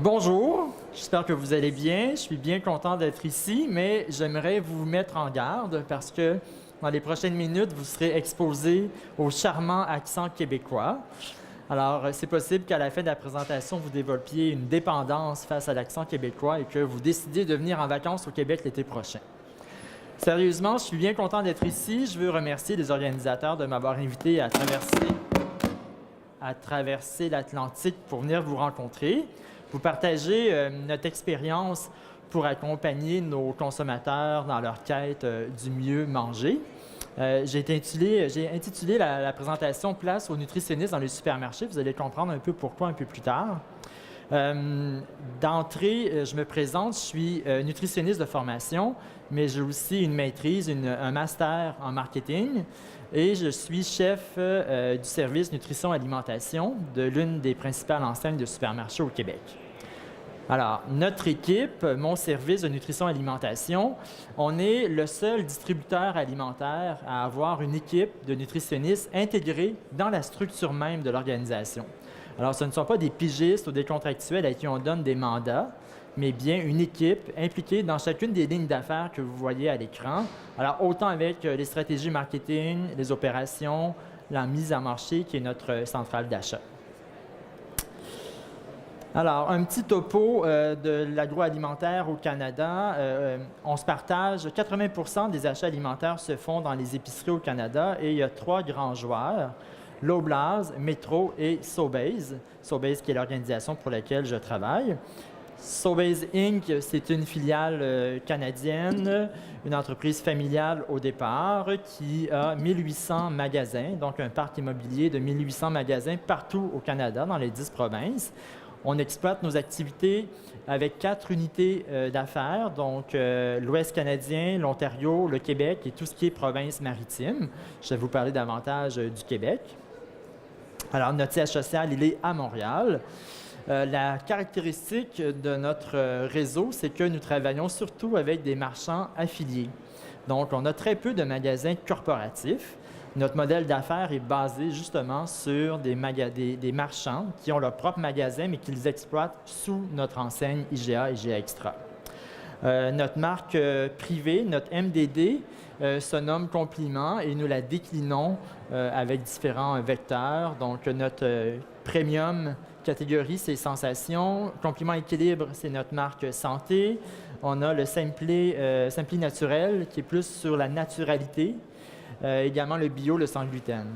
Bonjour, j'espère que vous allez bien. Je suis bien content d'être ici, mais j'aimerais vous mettre en garde parce que dans les prochaines minutes, vous serez exposé au charmant accent québécois. Alors, c'est possible qu'à la fin de la présentation, vous développiez une dépendance face à l'accent québécois et que vous décidiez de venir en vacances au Québec l'été prochain. Sérieusement, je suis bien content d'être ici. Je veux remercier les organisateurs de m'avoir invité à traverser l'Atlantique pour venir vous rencontrer. Vous partagez notre expérience pour accompagner nos consommateurs dans leur quête du mieux manger. J'ai intitulé la présentation Place aux nutritionnistes dans les supermarchés. Vous allez comprendre un peu pourquoi un peu plus tard. D'entrée, je me présente, je suis nutritionniste de formation, mais j'ai aussi une maîtrise, un master en marketing et je suis chef du service nutrition-alimentation de l'une des principales enseignes de supermarchés au Québec. Alors, notre équipe, mon service de nutrition-alimentation, on est le seul distributeur alimentaire à avoir une équipe de nutritionnistes intégrée dans la structure même de l'organisation. Alors, ce ne sont pas des pigistes ou des contractuels à qui on donne des mandats, mais bien une équipe impliquée dans chacune des lignes d'affaires que vous voyez à l'écran. Alors, autant avec les stratégies marketing, les opérations, la mise à marché qui est notre centrale d'achat. Alors, un petit topo de l'agroalimentaire au Canada. On se partage, 80 des achats alimentaires se font dans les épiceries au Canada et il y a 3 grands joueurs, Loblaws, Metro et Sobeys. Sobeys qui est l'organisation pour laquelle je travaille. Sobeys Inc., c'est une filiale canadienne, une entreprise familiale au départ qui a 1800 magasins, donc un parc immobilier de 1800 magasins partout au Canada, dans les 10 provinces. On exploite nos activités avec 4 unités d'affaires, donc l'Ouest canadien, l'Ontario, le Québec et tout ce qui est province maritime. Je vais vous parler davantage du Québec. Alors, notre siège social, il est à Montréal. La caractéristique de notre réseau, c'est que nous travaillons surtout avec des marchands affiliés. Donc, on a très peu de magasins corporatifs. Notre modèle d'affaires est basé justement sur des marchands qui ont leur propre magasin, mais qu'ils exploitent sous notre enseigne IGA et IGA Extra. Notre marque privée, notre MDD, se nomme Compliment et nous la déclinons avec différents vecteurs. Donc, notre premium catégorie, c'est Sensation. Compliment Équilibre, c'est notre marque Santé. On a le Simpli Naturel, qui est plus sur la naturalité. Également le bio, le sans gluten.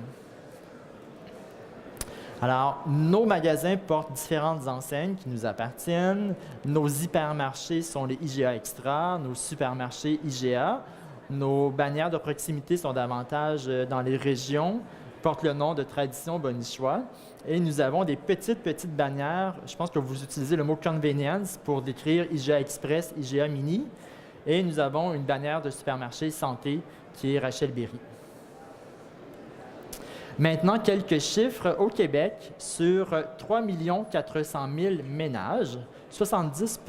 Alors, nos magasins portent différentes enseignes qui nous appartiennent. Nos hypermarchés sont les IGA Extra, nos supermarchés IGA. Nos bannières de proximité sont davantage dans les régions, portent le nom de Tradition Bonichois. Et nous avons des petites bannières. Je pense que vous utilisez le mot convenience pour décrire IGA Express, IGA Mini. Et nous avons une bannière de supermarché santé qui est Rachel Berry. Maintenant, quelques chiffres. Au Québec, sur 3 400 000 ménages, 70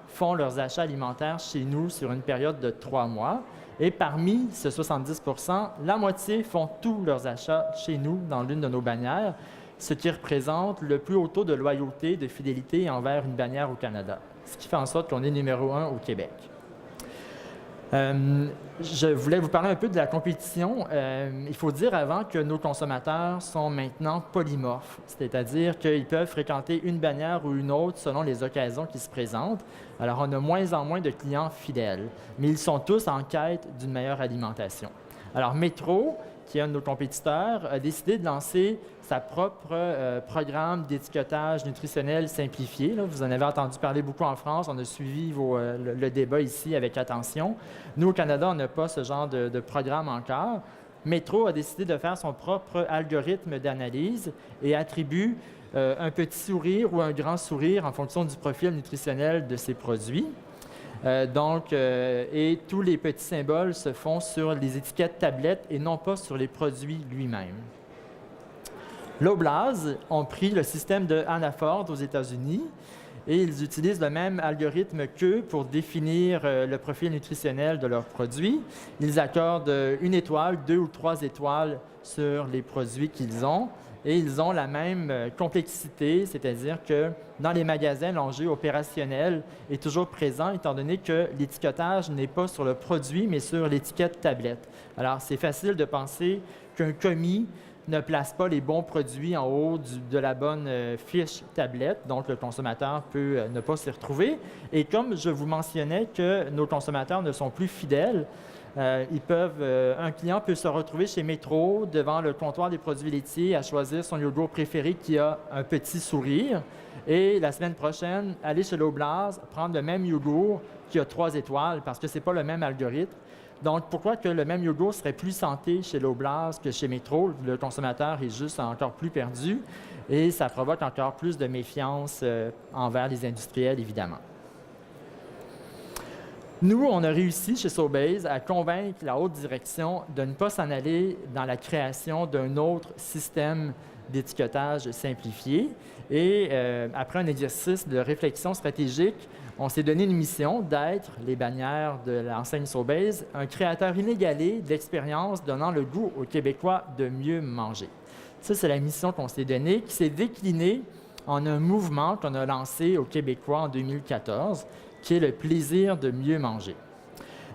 font leurs achats alimentaires chez nous sur une période de 3 mois. Et parmi ce 70 la moitié font tous leurs achats chez nous dans l'une de nos bannières, ce qui représente le plus haut taux de loyauté, de fidélité envers une bannière au Canada, ce qui fait en sorte qu'on est numéro 1 au Québec. Je voulais vous parler un peu de la compétition. Il faut dire avant que nos consommateurs sont maintenant polymorphes, c'est-à-dire qu'ils peuvent fréquenter une bannière ou une autre selon les occasions qui se présentent. Alors, on a moins en moins de clients fidèles, mais ils sont tous en quête d'une meilleure alimentation. Alors, Metro, qui est un de nos compétiteurs, a décidé de lancer sa propre programme d'étiquetage nutritionnel simplifié. Là, vous en avez entendu parler beaucoup en France. On a suivi le débat ici avec attention. Nous, au Canada, on n'a pas ce genre de programme encore. Metro a décidé de faire son propre algorithme d'analyse et attribue un petit sourire ou un grand sourire en fonction du profil nutritionnel de ses produits. Et tous les petits symboles se font sur les étiquettes tablettes et non pas sur les produits lui-même. Loblaws ont pris le système de Hannaford aux États-Unis et ils utilisent le même algorithme qu'eux pour définir le profil nutritionnel de leurs produits. Ils accordent 1 étoile, 2 ou 3 étoiles sur les produits qu'ils ont et ils ont la même complexité, c'est-à-dire que dans les magasins, l'enjeu opérationnel est toujours présent, étant donné que l'étiquetage n'est pas sur le produit, mais sur l'étiquette tablette. Alors, c'est facile de penser qu'un commis ne place pas les bons produits en haut de la bonne fiche tablette, donc le consommateur peut ne pas s'y retrouver. Et comme je vous mentionnais que nos consommateurs ne sont plus fidèles, un client peut se retrouver chez Métro devant le comptoir des produits laitiers à choisir son yogourt préféré qui a un petit sourire et la semaine prochaine, aller chez Loblaws, prendre le même yogourt qui a 3 étoiles parce que ce n'est pas le même algorithme. Donc, pourquoi que le même yogourt serait plus santé chez Loblaws que chez Métro? Le consommateur est juste encore plus perdu et ça provoque encore plus de méfiance envers les industriels, évidemment. Nous, on a réussi chez Sobeys à convaincre la haute direction de ne pas s'en aller dans la création d'un autre système d'étiquetage simplifié. Et après un exercice de réflexion stratégique, on s'est donné une mission d'être, les bannières de l'enseigne Sobeys, un créateur inégalé d'expériences donnant le goût aux Québécois de mieux manger. Ça, c'est la mission qu'on s'est donnée, qui s'est déclinée en un mouvement qu'on a lancé aux Québécois en 2014, qui est le plaisir de mieux manger.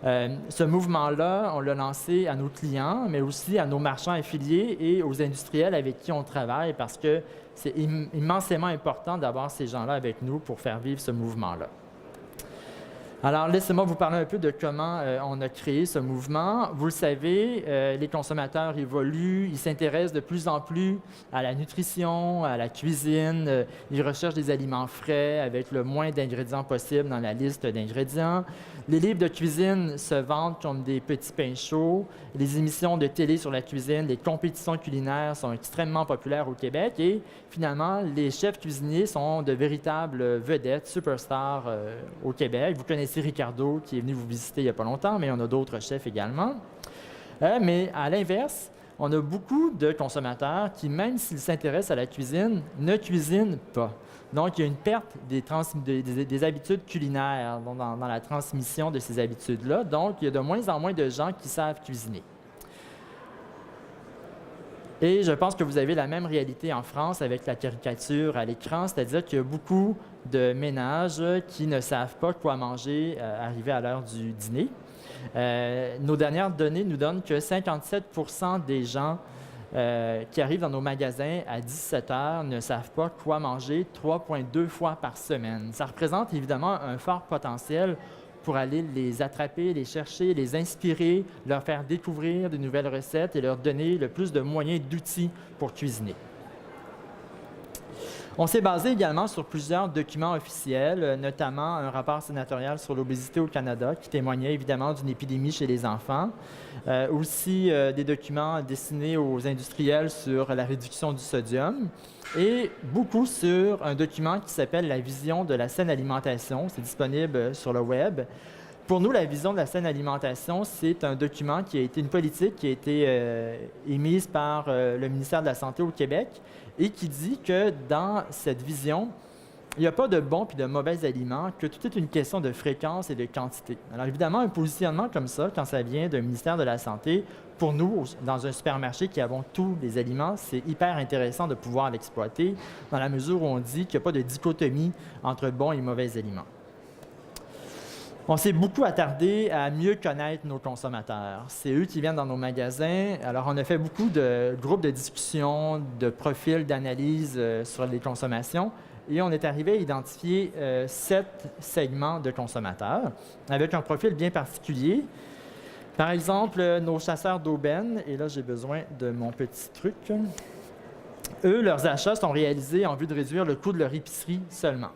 Ce mouvement-là, on l'a lancé à nos clients, mais aussi à nos marchands affiliés et aux industriels avec qui on travaille parce que c'est immensément important d'avoir ces gens-là avec nous pour faire vivre ce mouvement-là. Alors, laissez-moi vous parler un peu de comment on a créé ce mouvement. Vous le savez, les consommateurs évoluent, ils s'intéressent de plus en plus à la nutrition, à la cuisine, ils recherchent des aliments frais avec le moins d'ingrédients possible dans la liste d'ingrédients. Les livres de cuisine se vendent comme des petits pains chauds. Les émissions de télé sur la cuisine, les compétitions culinaires sont extrêmement populaires au Québec et finalement, les chefs cuisiniers sont de véritables vedettes, superstars au Québec. Vous connaissez Ricardo qui est venu vous visiter il n'y a pas longtemps, mais on a d'autres chefs également. Mais à l'inverse, on a beaucoup de consommateurs qui, même s'ils s'intéressent à la cuisine, ne cuisinent pas. Donc, il y a une perte des habitudes culinaires dans la transmission de ces habitudes-là. Donc, il y a de moins en moins de gens qui savent cuisiner. Et je pense que vous avez la même réalité en France avec la caricature à l'écran, c'est-à-dire qu'il y a beaucoup de ménages qui ne savent pas quoi manger arrivé à l'heure du dîner. Nos dernières données nous donnent que 57 % des gens qui arrivent dans nos magasins à 17 heures ne savent pas quoi manger 3,2 fois par semaine. Ça représente évidemment un fort potentiel pour aller les attraper, les chercher, les inspirer, leur faire découvrir de nouvelles recettes et leur donner le plus de moyens d'outils pour cuisiner. On s'est basé également sur plusieurs documents officiels, notamment un rapport sénatorial sur l'obésité au Canada qui témoignait évidemment d'une épidémie chez les enfants, aussi des documents destinés aux industriels sur la réduction du sodium et beaucoup sur un document qui s'appelle la vision de la saine alimentation. C'est disponible sur le web. Pour nous, la vision de la saine alimentation, c'est un document qui a été une politique qui a été émise par le ministère de la Santé au Québec et qui dit que dans cette vision, il n'y a pas de bons et de mauvais aliments, que tout est une question de fréquence et de quantité. Alors évidemment, un positionnement comme ça, quand ça vient d'un ministère de la Santé, pour nous, dans un supermarché qui avons tous les aliments, c'est hyper intéressant de pouvoir l'exploiter dans la mesure où on dit qu'il n'y a pas de dichotomie entre bons et mauvais aliments. On s'est beaucoup attardé à mieux connaître nos consommateurs. C'est eux qui viennent dans nos magasins. Alors, on a fait beaucoup de groupes de discussion, de profils d'analyse sur les consommations et on est arrivé à identifier 7 segments de consommateurs avec un profil bien particulier. Par exemple, nos chasseurs d'aubaine, et là, j'ai besoin de mon petit truc. Eux, leurs achats sont réalisés en vue de réduire le coût de leur épicerie seulement.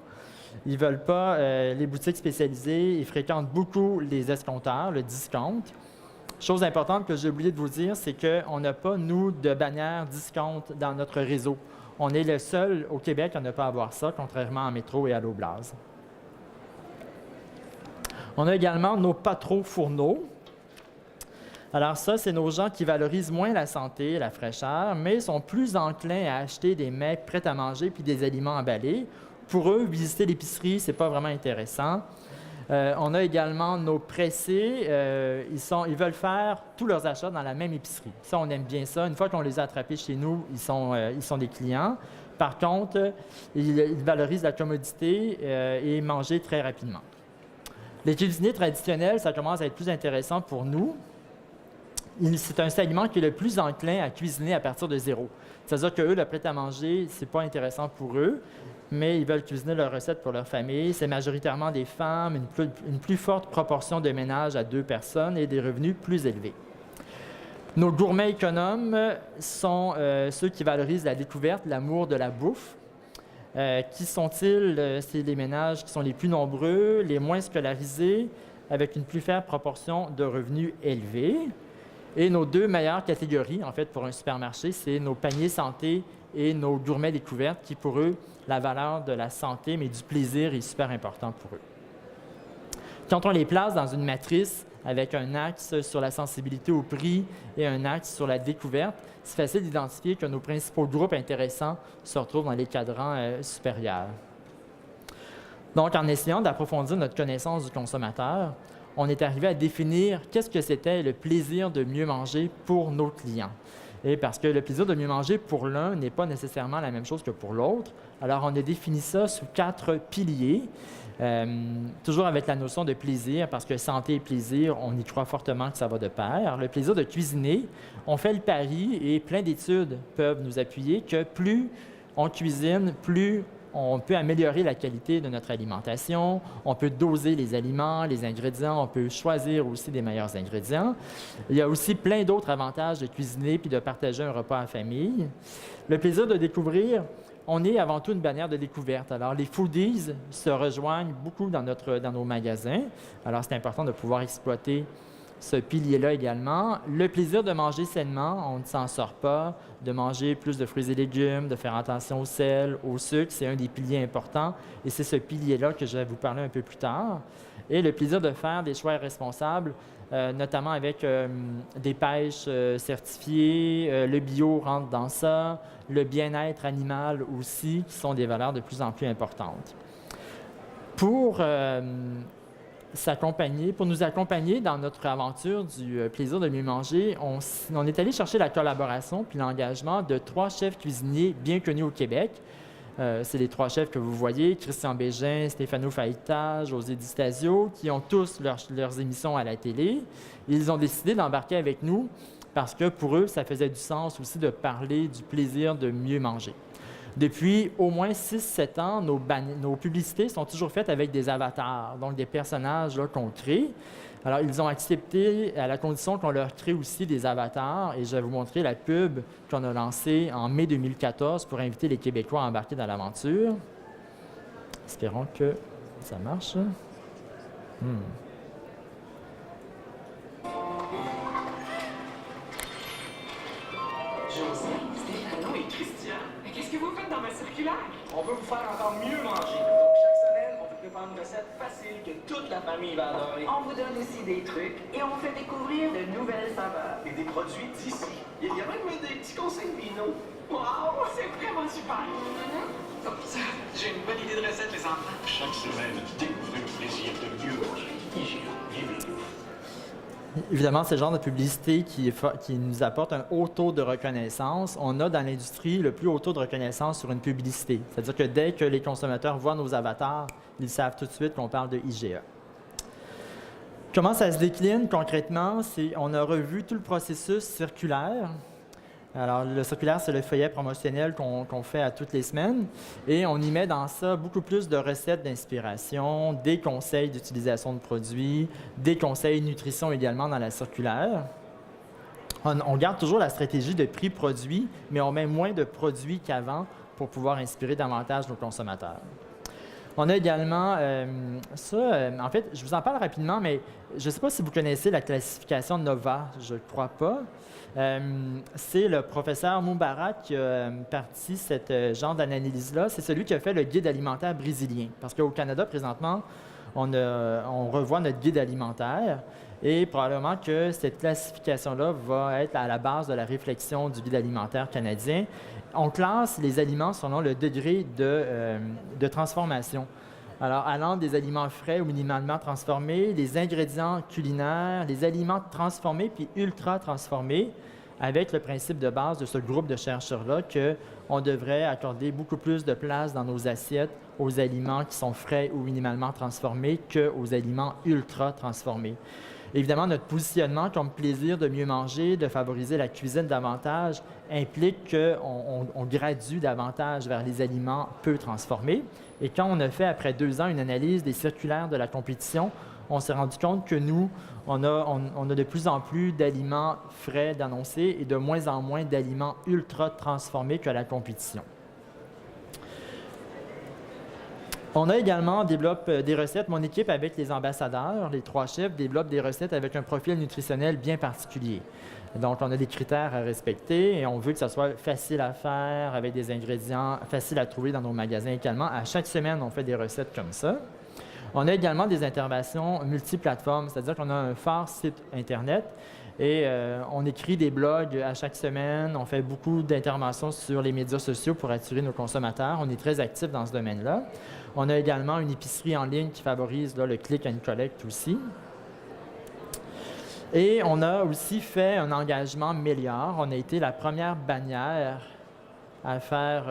Ils ne veulent pas les boutiques spécialisées. Ils fréquentent beaucoup les escompteurs, le discount. Chose importante que j'ai oublié de vous dire, c'est qu'on n'a pas, nous, de bannière discount dans notre réseau. On est le seul au Québec à ne pas avoir ça, contrairement à Métro et à Loblaws. On a également nos patrons fourneaux. Alors ça, c'est nos gens qui valorisent moins la santé, la fraîcheur, mais sont plus enclins à acheter des mets prêts à manger puis des aliments emballés. Pour eux, visiter l'épicerie, ce n'est pas vraiment intéressant. On a également nos pressés. Ils veulent faire tous leurs achats dans la même épicerie. Ça, on aime bien ça. Une fois qu'on les a attrapés chez nous, ils sont des clients. Par contre, ils valorisent la commodité et manger très rapidement. Les cuisiniers traditionnels, ça commence à être plus intéressant pour nous. C'est un segment qui est le plus enclin à cuisiner à partir de zéro. C'est-à-dire qu'eux, le prêt-à-manger, ce n'est pas intéressant pour eux, mais ils veulent cuisiner leurs recettes pour leur famille. C'est majoritairement des femmes, une plus forte proportion de ménages à 2 personnes et des revenus plus élevés. Nos gourmets économes sont ceux qui valorisent la découverte, l'amour de la bouffe. Qui sont-ils? C'est les ménages qui sont les plus nombreux, les moins scolarisés, avec une plus faible proportion de revenus élevés. Et nos 2 meilleures catégories, en fait, pour un supermarché, c'est nos paniers santé et nos gourmets découvertes, qui, pour eux, la valeur de la santé, mais du plaisir est super important pour eux. Quand on les place dans une matrice avec un axe sur la sensibilité au prix et un axe sur la découverte, c'est facile d'identifier que nos principaux groupes intéressants se retrouvent dans les cadrans supérieurs. Donc, en essayant d'approfondir notre connaissance du consommateur, on est arrivé à définir qu'est-ce que c'était le plaisir de mieux manger pour nos clients. Et parce que le plaisir de mieux manger pour l'un n'est pas nécessairement la même chose que pour l'autre, alors on a défini ça sous 4 piliers, toujours avec la notion de plaisir, parce que santé et plaisir, on y croit fortement que ça va de pair. Le plaisir de cuisiner, on fait le pari, et plein d'études peuvent nous appuyer, que plus on cuisine, plus on peut améliorer la qualité de notre alimentation, on peut doser les aliments, les ingrédients, on peut choisir aussi des meilleurs ingrédients. Il y a aussi plein d'autres avantages de cuisiner puis de partager un repas en famille. Le plaisir de découvrir, on est avant tout une bannière de découverte. Alors, les foodies se rejoignent beaucoup dans nos magasins. Alors, c'est important de pouvoir exploiter ce pilier-là également. Le plaisir de manger sainement, on ne s'en sort pas. De manger plus de fruits et légumes, de faire attention au sel, au sucre, c'est un des piliers importants. Et c'est ce pilier-là que je vais vous parler un peu plus tard. Et le plaisir de faire des choix responsables, notamment avec des pêches certifiées, le bio rentre dans ça, le bien-être animal aussi, qui sont des valeurs de plus en plus importantes. Pour nous accompagner dans notre aventure du plaisir de mieux manger, on est allé chercher la collaboration puis l'engagement de 3 chefs cuisiniers bien connus au Québec. C'est les 3 chefs que vous voyez, Christian Bégin, Stéphano Faïta, José Di Stasio, qui ont tous leurs émissions à la télé. Ils ont décidé d'embarquer avec nous parce que pour eux, ça faisait du sens aussi de parler du plaisir de mieux manger. Depuis au moins 6-7 ans, nos publicités sont toujours faites avec des avatars, donc des personnages qu'on crée. Alors, ils ont accepté à la condition qu'on leur crée aussi des avatars, et je vais vous montrer la pub qu'on a lancée en mai 2014 pour inviter les Québécois à embarquer dans l'aventure. Espérons que ça marche. José, Stéphano et Christian, mais qu'est-ce que vous faites dans ma circulaire? On veut vous faire encore mieux manger. Donc, chaque semaine, on vous prépare une recette facile que toute la famille va adorer. On vous donne aussi des trucs et on vous fait découvrir de nouvelles saveurs. Et des produits d'ici. Il y a même des petits conseils de vino. Wow, c'est vraiment super. Oups, j'ai une bonne idée de recette, les enfants. Chaque semaine, découvrez le plaisir de mieux manger. IGA, vivez-le. Évidemment, c'est le genre de publicité qui nous apporte un haut taux de reconnaissance. On a dans l'industrie le plus haut taux de reconnaissance sur une publicité. C'est-à-dire que dès que les consommateurs voient nos avatars, ils savent tout de suite qu'on parle de IGA. Comment ça se décline concrètement? On a revu tout le processus circulaire. Alors, le circulaire, c'est le feuillet promotionnel qu'on fait à toutes les semaines. Et on y met dans ça beaucoup plus de recettes d'inspiration, des conseils d'utilisation de produits, des conseils nutrition également dans la circulaire. On garde toujours la stratégie de prix-produit, mais on met moins de produits qu'avant pour pouvoir inspirer davantage nos consommateurs. On a également en fait, je vous en parle rapidement, mais je ne sais pas si vous connaissez la classification NOVA, je ne crois pas. C'est le professeur Moubarak qui a parti ce genre d'analyse-là. C'est celui qui a fait le guide alimentaire brésilien. Parce qu'au Canada, présentement, on revoit notre guide alimentaire et probablement que cette classification-là va être à la base de la réflexion du guide alimentaire canadien. On classe les aliments selon le degré de transformation. Alors, allant des aliments frais ou minimalement transformés, les ingrédients culinaires, les aliments transformés puis ultra transformés, avec le principe de base de ce groupe de chercheurs-là qu'on devrait accorder beaucoup plus de place dans nos assiettes aux aliments qui sont frais ou minimalement transformés qu'aux aliments ultra transformés. Évidemment, notre positionnement comme plaisir de mieux manger, de favoriser la cuisine davantage, implique qu'on gradue davantage vers les aliments peu transformés. Et quand on a fait, après 2 ans, une analyse des circulaires de la compétition, on s'est rendu compte que nous, on a de plus en plus d'aliments frais d'annoncer et de moins en moins d'aliments ultra transformés que la compétition. On a également développé des recettes. Mon équipe, avec les ambassadeurs, les 3 chefs, développe des recettes avec un profil nutritionnel bien particulier. Donc, on a des critères à respecter et on veut que ça soit facile à faire, avec des ingrédients faciles à trouver dans nos magasins également. À chaque semaine, on fait des recettes comme ça. On a également des interventions multiplateformes, c'est-à-dire qu'on a un fort site Internet et on écrit des blogs à chaque semaine. On fait beaucoup d'interventions sur les médias sociaux pour attirer nos consommateurs. On est très actifs dans ce domaine-là. On a également une épicerie en ligne qui favorise le click and collect aussi. Et on a aussi fait un engagement Mélior. On a été la première bannière à faire,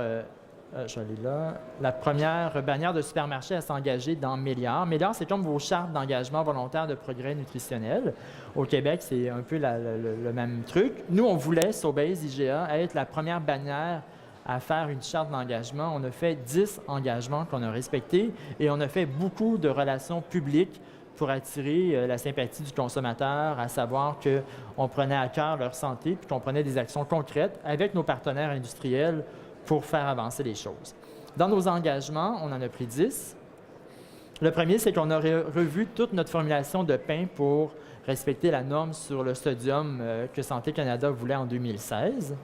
la première bannière de supermarché à s'engager dans Mélior. Mélior, c'est comme vos chartes d'engagement volontaire de progrès nutritionnel. Au Québec, c'est un peu le même truc. Nous, on voulait, Sobeys IGA, être la première bannière à faire une charte d'engagement. On a fait 10 engagements qu'on a respectés et on a fait beaucoup de relations publiques pour attirer la sympathie du consommateur, à savoir qu'on prenait à cœur leur santé puis qu'on prenait des actions concrètes avec nos partenaires industriels pour faire avancer les choses. Dans nos engagements, on en a pris 10. Le premier, c'est qu'on a revu toute notre formulation de pain pour respecter la norme sur le sodium que Santé Canada voulait en 2016.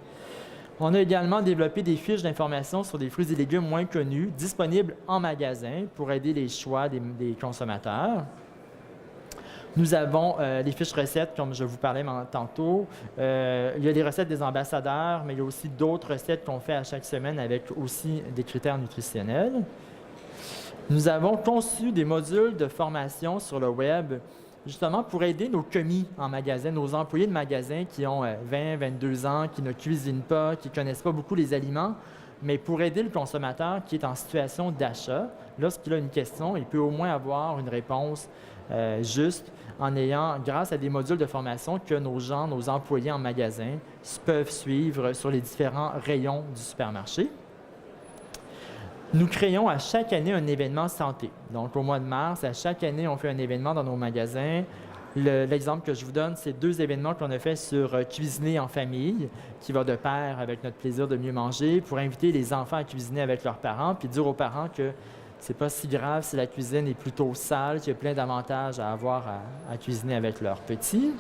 On a également développé des fiches d'information sur des fruits et légumes moins connus, disponibles en magasin pour aider les choix des consommateurs. Nous avons les fiches recettes, comme je vous parlais tantôt. Il y a les recettes des ambassadeurs, mais il y a aussi d'autres recettes qu'on fait à chaque semaine avec aussi des critères nutritionnels. Nous avons conçu des modules de formation sur le web, justement pour aider nos commis en magasin, nos employés de magasin qui ont 20, 22 ans, qui ne cuisinent pas, qui ne connaissent pas beaucoup les aliments, mais pour aider le consommateur qui est en situation d'achat, lorsqu'il a une question, il peut au moins avoir une réponse juste en ayant, grâce à des modules de formation que nos employés en magasin peuvent suivre sur les différents rayons du supermarché. Nous créons à chaque année un événement santé. Donc, au mois de mars, à chaque année, on fait un événement dans nos magasins. L'exemple que je vous donne, c'est 2 événements qu'on a fait sur cuisiner en famille, qui va de pair avec notre plaisir de mieux manger, pour inviter les enfants à cuisiner avec leurs parents, puis dire aux parents que c'est pas si grave si la cuisine est plutôt sale, qu'il y a plein d'avantages à avoir à cuisiner avec leurs petits.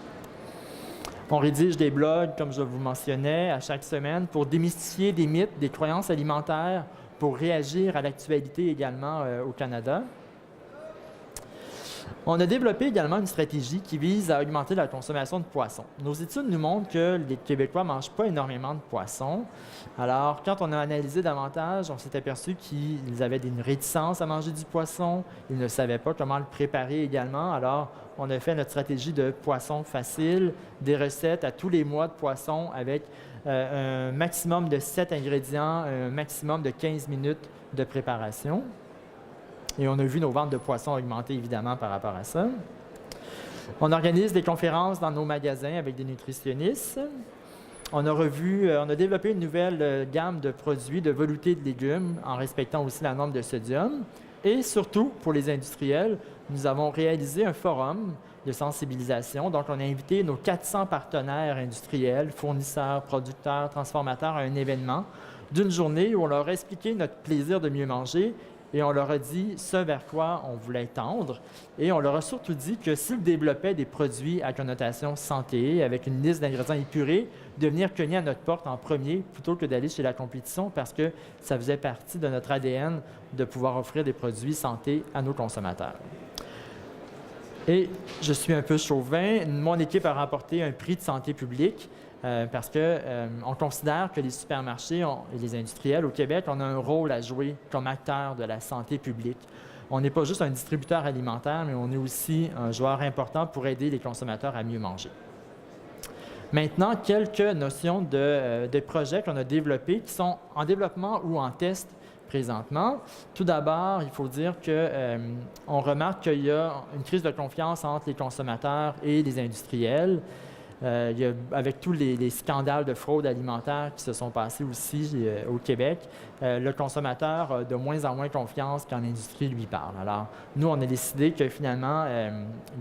On rédige des blogs, comme je vous mentionnais, à chaque semaine pour démystifier des mythes, des croyances alimentaires, pour réagir à l'actualité également au Canada. On a développé également une stratégie qui vise à augmenter la consommation de poissons. Nos études nous montrent que les Québécois ne mangent pas énormément de poissons. Alors, quand on a analysé davantage, on s'est aperçu qu'ils avaient une réticence à manger du poisson. Ils ne savaient pas comment le préparer également. Alors, on a fait notre stratégie de poisson facile, des recettes à tous les mois de poisson avec un maximum de 7 ingrédients, un maximum de 15 minutes de préparation. Et on a vu nos ventes de poissons augmenter, évidemment, par rapport à ça. On organise des conférences dans nos magasins avec des nutritionnistes. On a développé une nouvelle gamme de produits de velouté de légumes en respectant aussi la norme de sodium. Et surtout, pour les industriels, nous avons réalisé un forum de sensibilisation. Donc, on a invité nos 400 partenaires industriels, fournisseurs, producteurs, transformateurs à un événement d'une journée où on leur a expliqué notre plaisir de mieux manger et on leur a dit ce vers quoi on voulait tendre. Et on leur a surtout dit que s'ils développaient des produits à connotation santé, avec une liste d'ingrédients épurés, de venir cogner à notre porte en premier plutôt que d'aller chez la compétition parce que ça faisait partie de notre ADN de pouvoir offrir des produits santé à nos consommateurs. Et je suis un peu chauvin, mon équipe a remporté un prix de santé publique parce qu'on considère que les supermarchés et les industriels au Québec, on a un rôle à jouer comme acteur de la santé publique. On n'est pas juste un distributeur alimentaire, mais on est aussi un joueur important pour aider les consommateurs à mieux manger. Maintenant, quelques notions de projets qu'on a développés qui sont en développement ou en test présentement. Tout d'abord, il faut dire qu'on remarque qu'il y a une crise de confiance entre les consommateurs et les industriels. Avec tous les scandales de fraude alimentaire qui se sont passés aussi au Québec, le consommateur a de moins en moins confiance quand l'industrie lui parle. Alors, nous, on a décidé que finalement,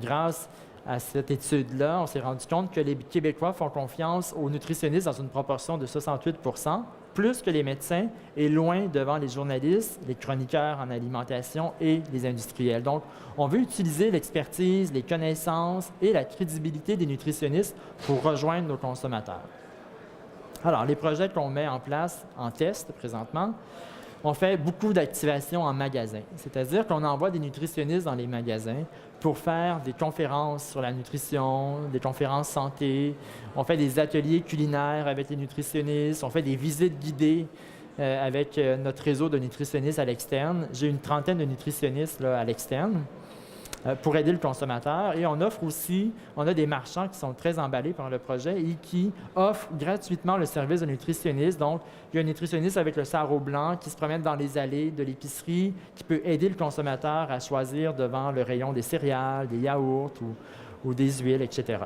grâce à cette étude-là, on s'est rendu compte que les Québécois font confiance aux nutritionnistes dans une proportion de 68 %, plus que les médecins, et loin devant les journalistes, les chroniqueurs en alimentation et les industriels. Donc, on veut utiliser l'expertise, les connaissances et la crédibilité des nutritionnistes pour rejoindre nos consommateurs. Alors, les projets qu'on met en place en test présentement, on fait beaucoup d'activations en magasin, c'est-à-dire qu'on envoie des nutritionnistes dans les magasins pour faire des conférences sur la nutrition, des conférences santé, on fait des ateliers culinaires avec les nutritionnistes, on fait des visites guidées avec notre réseau de nutritionnistes à l'externe. J'ai une trentaine de nutritionnistes là, à l'externe pour aider le consommateur. Et on offre aussi, on a des marchands qui sont très emballés par le projet et qui offrent gratuitement le service de nutritionniste. Donc, il y a un nutritionniste avec le sarrau blanc qui se promène dans les allées de l'épicerie, qui peut aider le consommateur à choisir devant le rayon des céréales, des yaourts ou des huiles, etc.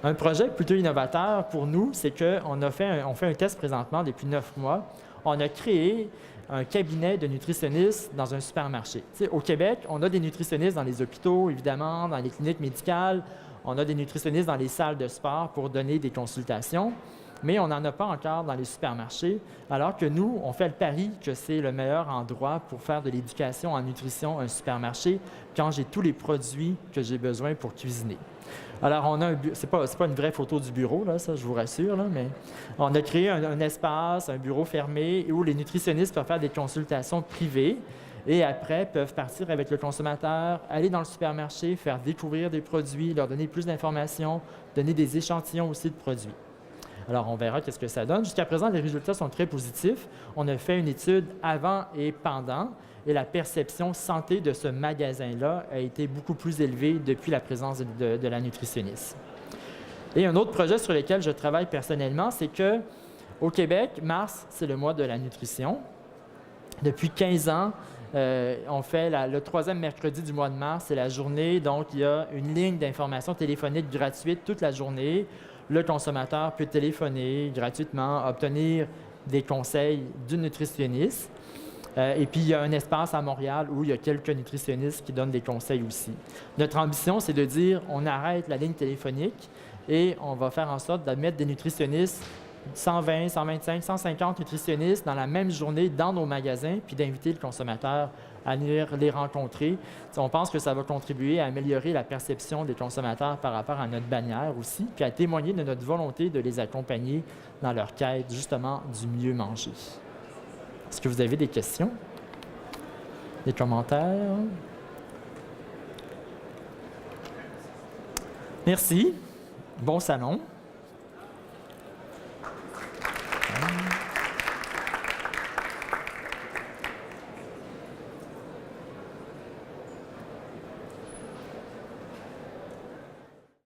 Un projet plutôt innovateur pour nous, c'est qu'on fait un test présentement depuis 9 mois. On a créé un cabinet de nutritionnistes dans un supermarché. T'sais, au Québec, on a des nutritionnistes dans les hôpitaux, évidemment, dans les cliniques médicales. On a des nutritionnistes dans les salles de sport pour donner des consultations, mais on n'en a pas encore dans les supermarchés, alors que nous, on fait le pari que c'est le meilleur endroit pour faire de l'éducation en nutrition, un supermarché, quand j'ai tous les produits que j'ai besoin pour cuisiner. Alors, on a c'est pas une vraie photo du bureau, là, ça, je vous rassure, là, mais on a créé un espace, un bureau fermé, où les nutritionnistes peuvent faire des consultations privées et après peuvent partir avec le consommateur, aller dans le supermarché, faire découvrir des produits, leur donner plus d'informations, donner des échantillons aussi de produits. Alors, on verra qu'est-ce que ça donne. Jusqu'à présent, les résultats sont très positifs. On a fait une étude avant et pendant, et la perception santé de ce magasin-là a été beaucoup plus élevée depuis la présence de la nutritionniste. Et un autre projet sur lequel je travaille personnellement, c'est qu'au Québec, mars, c'est le mois de la nutrition. Depuis 15 ans, on fait le 3e mercredi du mois de mars, c'est la journée. Donc, il y a une ligne d'information téléphonique gratuite toute la journée. Le consommateur peut téléphoner gratuitement, obtenir des conseils d'une nutritionniste. Et puis, il y a un espace à Montréal où il y a quelques nutritionnistes qui donnent des conseils aussi. Notre ambition, c'est de dire on arrête la ligne téléphonique et on va faire en sorte de mettre des nutritionnistes, 120, 125, 150 nutritionnistes dans la même journée dans nos magasins, puis d'inviter le consommateur à venir les rencontrer. On pense que ça va contribuer à améliorer la perception des consommateurs par rapport à notre bannière aussi, puis à témoigner de notre volonté de les accompagner dans leur quête, justement, du mieux manger. Est-ce que vous avez des questions? Des commentaires? Merci. Bon salon.